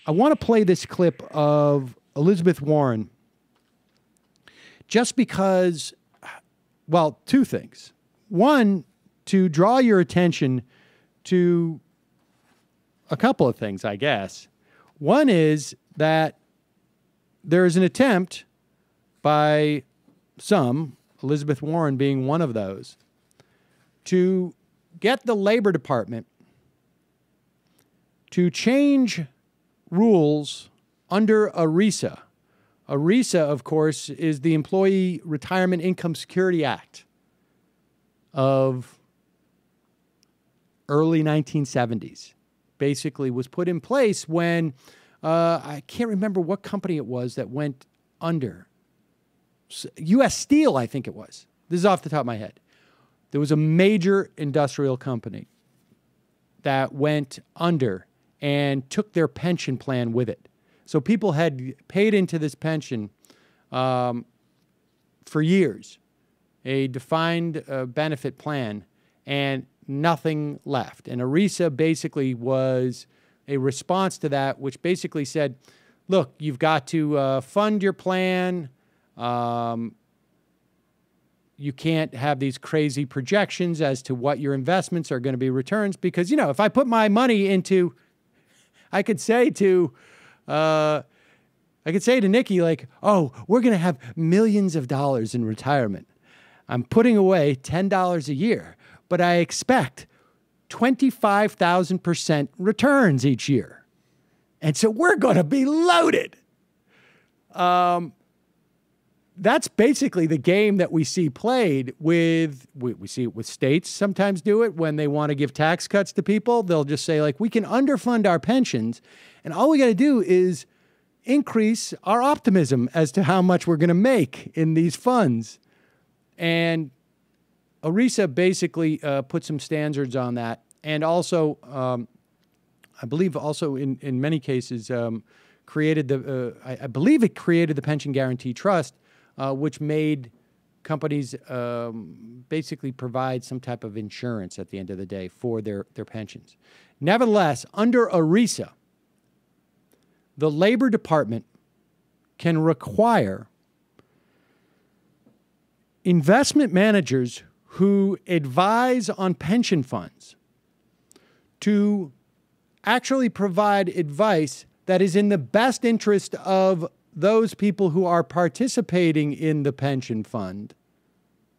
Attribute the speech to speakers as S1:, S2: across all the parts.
S1: I want to play this clip of Elizabeth Warren just because, well, two things. One, to draw your attention to a couple of things, I guess. One is that there is an attempt by some, Elizabeth Warren being one of those, to get the Labor Department to change rules under ERISA. ERISA, of course, is the Employee Retirement Income Security Act of early 1970s. Basically was put in place when, I can't remember what company it was that went under. U.S. Steel, I think it was. This is off the top of my head. There was a major industrial company that went under and took their pension plan with it. So people had paid into this pension for years, a defined benefit plan, and nothing left. And ERISA basically was a response to that, which basically said, look, you've got to fund your plan. You can't have these crazy projections as to what your investments are going to be returns because, you know, if I put my money into, I could say to Nikki, like, oh, we're going to have millions of dollars in retirement. I'm putting away $10 a year, but I expect 25,000% returns each year. And so we're going to be loaded. That's basically the game that we see played with, we see it with states sometimes do it when they want to give tax cuts to people. They'll just say, like, we can underfund our pensions, and all we got to do is increase our optimism as to how much we're going to make in these funds. And ERISA basically put some standards on that. And also, I believe also in many cases, created the, I believe it created the Pension Guarantee Trust, which made companies basically provide some type of insurance at the end of the day for their pensions. Nevertheless, under ERISA, the Labor Department can require investment managers who advise on pension funds to actually provide advice that is in the best interest of those people who are participating in the pension fund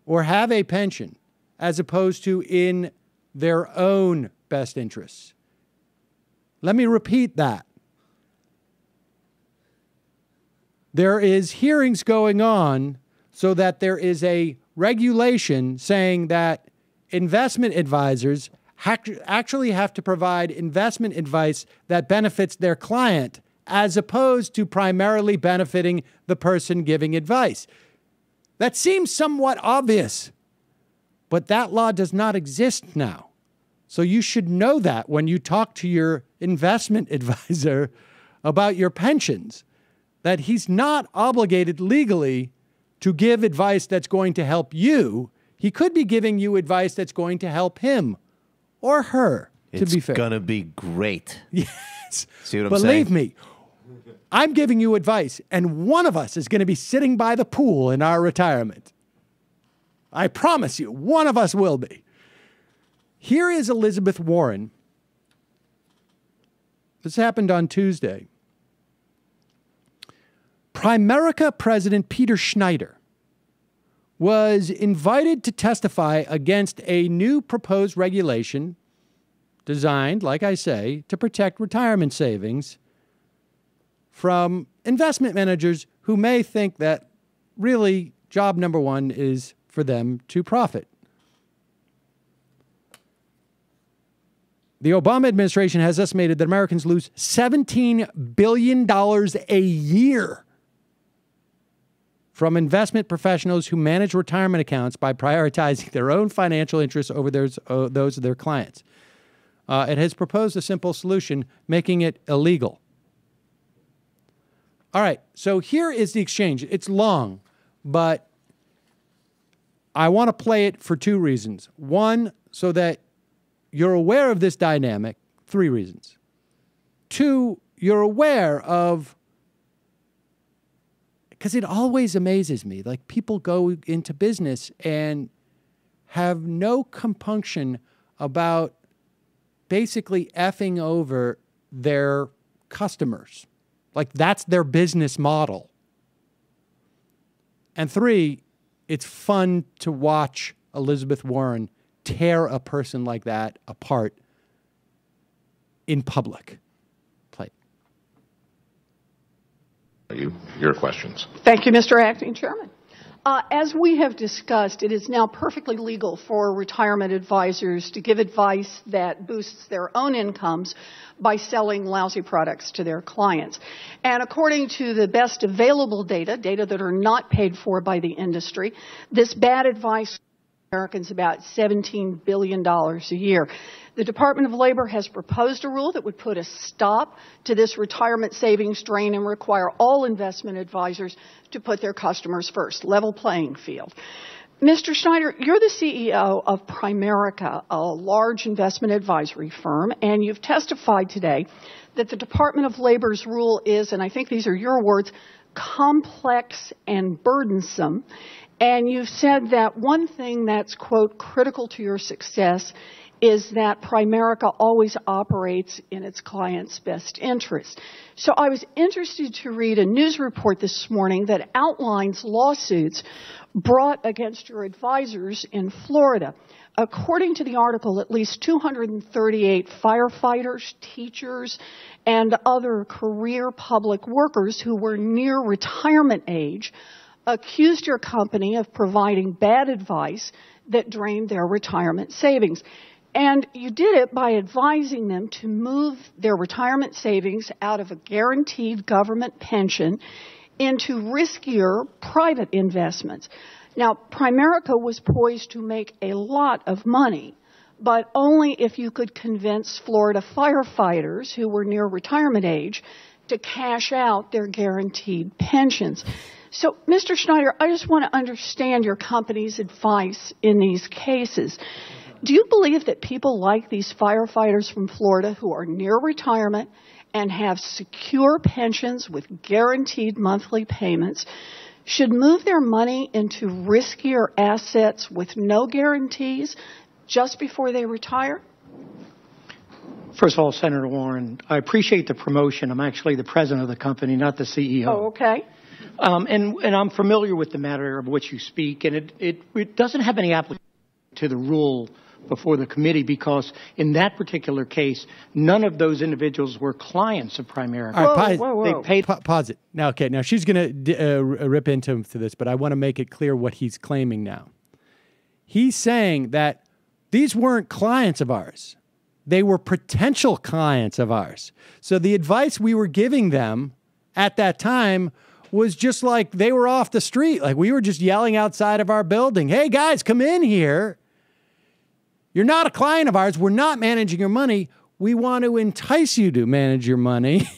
S1: or have a pension, as opposed to in their own best interests. Let me repeat that. There is hearings going on so that there is a regulation saying that investment advisors actually have to provide investment advice that benefits their client as opposed to primarily benefiting the person giving advice. That seems somewhat obvious, but that law does not exist now. So you should know that when you talk to your investment advisor about your pensions, that he's not obligated legally to give advice that's going to help you. He could be giving you advice that's going to help him or her, to be fair.
S2: It's going to be great.
S1: Yes.
S2: See what I'm saying?
S1: Believe me, I'm giving you advice, and one of us is going to be sitting by the pool in our retirement. I promise you, one of us will be. Here is Elizabeth Warren. This happened on Tuesday. Primerica President Peter Schneider was invited to testify against a new proposed regulation designed, like I say, to protect retirement savings from investment managers who may think that really job number one is for them to profit. The Obama administration has estimated that Americans lose $17 billion a year from investment professionals who manage retirement accounts by prioritizing their own financial interests over those of their clients. It has proposed a simple solution, making it illegal. All right, so here is the exchange. It's long, but I want to play it for two reasons. One, so that you're aware of this dynamic. Three reasons. Two, you're aware of, because it always amazes me, like people go into business and have no compunction about basically effing over their customers. Like that's their business model. And three, it's fun to watch Elizabeth Warren tear a person like that apart in public. Play.
S2: Your questions.
S3: Thank you, Mr. Acting Chairman. As we have discussed, it is now perfectly legal for retirement advisors to give advice that boosts their own incomes by selling lousy products to their clients. And according to the best available data that are not paid for by the industry, this bad advice Americans about $17 billion a year. The Department of Labor has proposed a rule that would put a stop to this retirement savings drain and require all investment advisors to put their customers first. Level playing field. Mr. Schneider, you're the CEO of Primerica, a large investment advisory firm, and you've testified today that the Department of Labor's rule is, and I think these are your words, complex and burdensome. And you've said that one thing that's, quote, critical to your success is that Primerica always operates in its client's best interest. So I was interested to read a news report this morning that outlines lawsuits brought against your advisors in Florida. According to the article, at least 238 firefighters, teachers, and other career public workers who were near retirement age accused your company of providing bad advice that drained their retirement savings. And you did it by advising them to move their retirement savings out of a guaranteed government pension into riskier private investments. Now, Primerica was poised to make a lot of money, but only if you could convince Florida firefighters who were near retirement age to cash out their guaranteed pensions. So, Mr. Schneider, I just want to understand your company's advice in these cases. Do you believe that people like these firefighters from Florida who are near retirement and have secure pensions with guaranteed monthly payments should move their money into riskier assets with no guarantees just before they retire?
S4: First of all, Senator Warren, I appreciate the promotion. I'm actually the president of the company, not the CEO.
S3: Oh, okay.
S4: And I'm familiar with the matter of which you speak, and it doesn't have any application to the rule before the committee because in that particular case, none of those individuals were clients of Primerica.
S1: All right,
S3: whoa.
S1: They paid. Pause it. Now, okay, now she's going to rip into this, but I want to make it clear what he's claiming now. He's saying that these weren't clients of ours. They were potential clients of ours. So the advice we were giving them at that time was just like they were off the street. Like we were just yelling outside of our building, hey, guys, come in here. You're not a client of ours. We're not managing your money. We want to entice you to manage your money.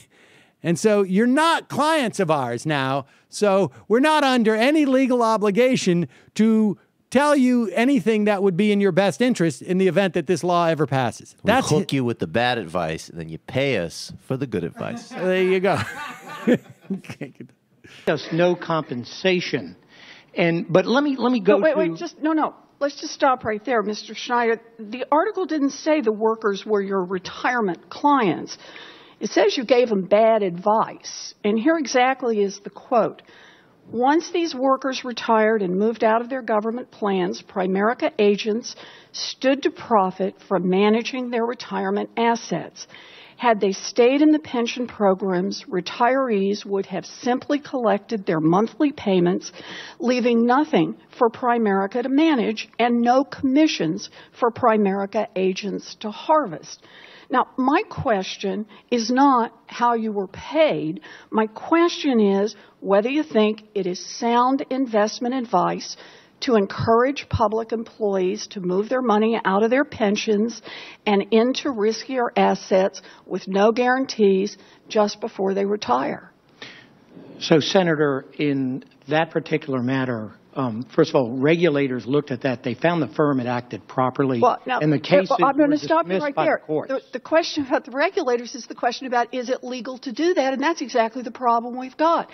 S1: And so you're not clients of ours now. So we're not under any legal obligation to tell you anything that would be in your best interest in the event that this law ever passes.
S5: We hook you with the bad advice, and then you pay us for the good advice.
S1: There you go.
S4: Just no compensation. But let me go
S3: wait, no. Let's just stop right there, Mr. Schneider. The article didn't say the workers were your retirement clients. It says you gave them bad advice. And here exactly is the quote. Once these workers retired and moved out of their government plans, Primerica agents stood to profit from managing their retirement assets. Had they stayed in the pension programs, retirees would have simply collected their monthly payments, leaving nothing for Primerica to manage and no commissions for Primerica agents to harvest. Now, my question is not how you were paid. My question is whether you think it is sound investment advice to encourage public employees to move their money out of their pensions and into riskier assets with no guarantees just before they retire.
S4: So, Senator, in that particular matter, first of all, regulators looked at that. They found the firm had acted properly.
S3: Well, now,
S4: and the cases
S3: I'm going
S4: were
S3: to stop you
S4: dismissed
S3: right
S4: by
S3: there.
S4: the courts.
S3: The question about the regulators is the question about, is it legal to do that? And that's exactly the problem we've got.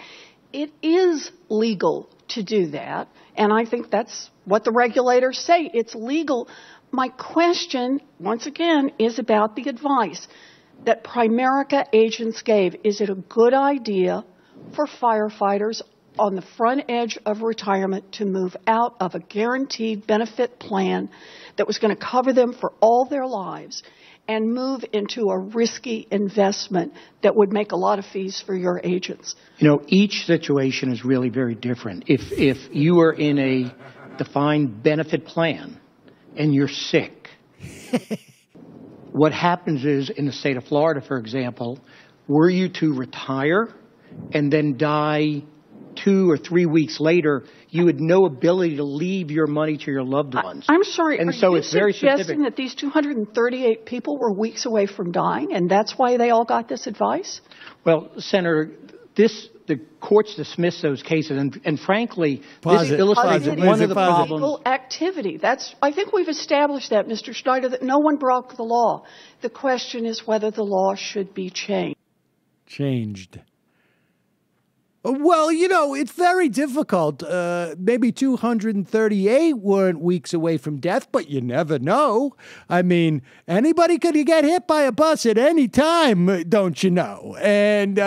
S3: It is legal to do that, and I think that's what the regulators say. It's legal. My question, once again, is about the advice that Primerica agents gave. Is it a good idea for firefighters on the front edge of retirement to move out of a guaranteed benefit plan that was going to cover them for all their lives and move into a risky investment that would make a lot of fees for your agents?
S4: You know, each situation is really very different. If you are in a defined benefit plan and you're sick, what happens is, in the state of Florida, for example, were you to retire and then die 2 or 3 weeks later, you had no ability to leave your money to your loved ones.
S3: I'm sorry,
S4: and
S3: are
S4: so
S3: you
S4: it's very
S3: suggesting
S4: specific.
S3: that these 238 people were weeks away from dying, and that's why they all got this advice?
S4: Well, Senator, the courts dismiss those cases, and frankly, this illustrates
S3: It
S4: one
S3: is
S4: of the problems.
S3: illegal activity. I think we've established that, Mr. Schneider, that no one broke the law. The question is whether the law should be changed.
S1: Well, you know, it's very difficult. Maybe 238 weren't weeks away from death, but you never know. I mean, anybody could get hit by a bus at any time, don't you know? And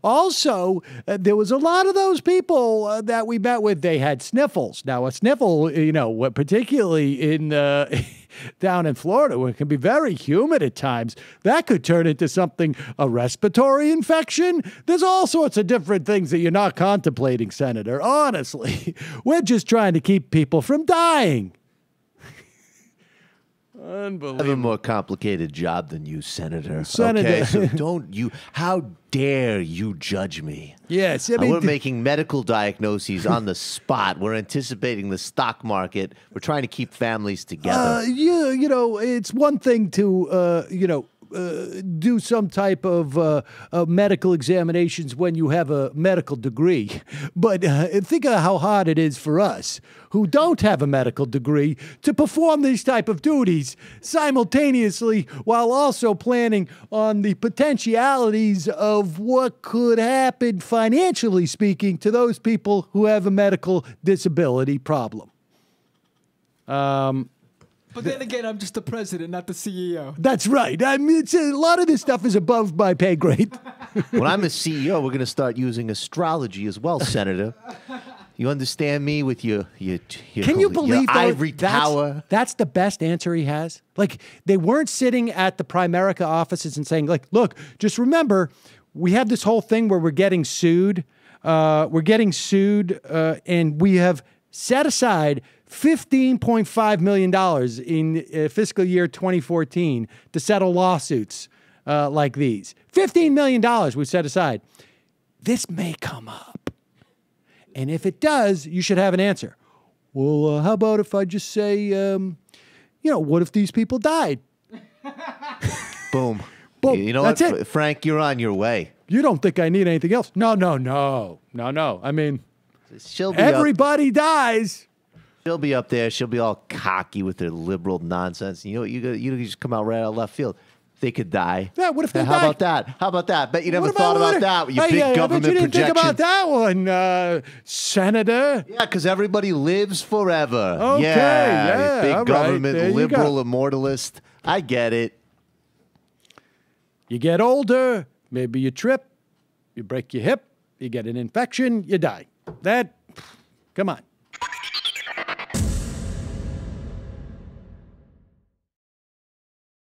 S1: also, there was a lot of those people that we met with, they had sniffles. Now, a sniffle, you know, particularly in down in Florida, where it can be very humid at times, that could turn into something, a respiratory infection. There's all sorts of different things that you're not contemplating, Senator. Honestly, we're just trying to keep people from dying. Unbelievable.
S5: I have a more complicated job than you, Senator.
S1: Senator.
S5: Okay, so don't you, how dare you judge me?
S1: Yes. I mean,
S5: we're making medical diagnoses on the spot. We're anticipating the stock market. We're trying to keep families together.
S1: you know, it's one thing to, do some type of medical examinations when you have a medical degree. But think of how hard it is for us who don't have a medical degree to perform these type of duties simultaneously while also planning on the potentialities of what could happen financially speaking to those people who have a medical disability problem.
S6: But then again, I'm just the president, not the CEO.
S1: That's right. I mean, a lot of this stuff is above my pay grade.
S5: When I'm a CEO, we're going to start using astrology as well, Senator. You understand me with your
S1: Can you believe
S5: your ivory tower?
S1: That's the best answer he has. Like, they weren't sitting at the Primerica offices and saying, like, look, just remember, we have this whole thing where we're getting sued. And we have set aside $15.5 million in fiscal year 2014 to settle lawsuits like these. $15 million we set aside. This may come up. And if it does, you should have an answer. Well, how about if I just say, what if these people died?
S5: Boom.
S1: Boom.
S5: You know
S1: That's
S5: what,
S1: it.
S5: Frank, you're on your way.
S1: You don't think I need anything else? No. I mean, everybody dies.
S5: She'll be up there. She'll be all cocky with her liberal nonsense. You know what? You just come out right out of left field. They could die.
S1: Yeah, what if they
S5: How
S1: die?
S5: about that? How about that? Bet you never thought about that with your big government
S1: I bet you didn't
S5: projections.
S1: think about that one, Senator.
S5: Yeah, because everybody lives forever.
S1: Okay, yeah,
S5: big
S1: all right,
S5: government,
S1: there you
S5: liberal
S1: go.
S5: immortalist. I get it.
S1: You get older, maybe you trip, you break your hip, you get an infection, you die. Come on.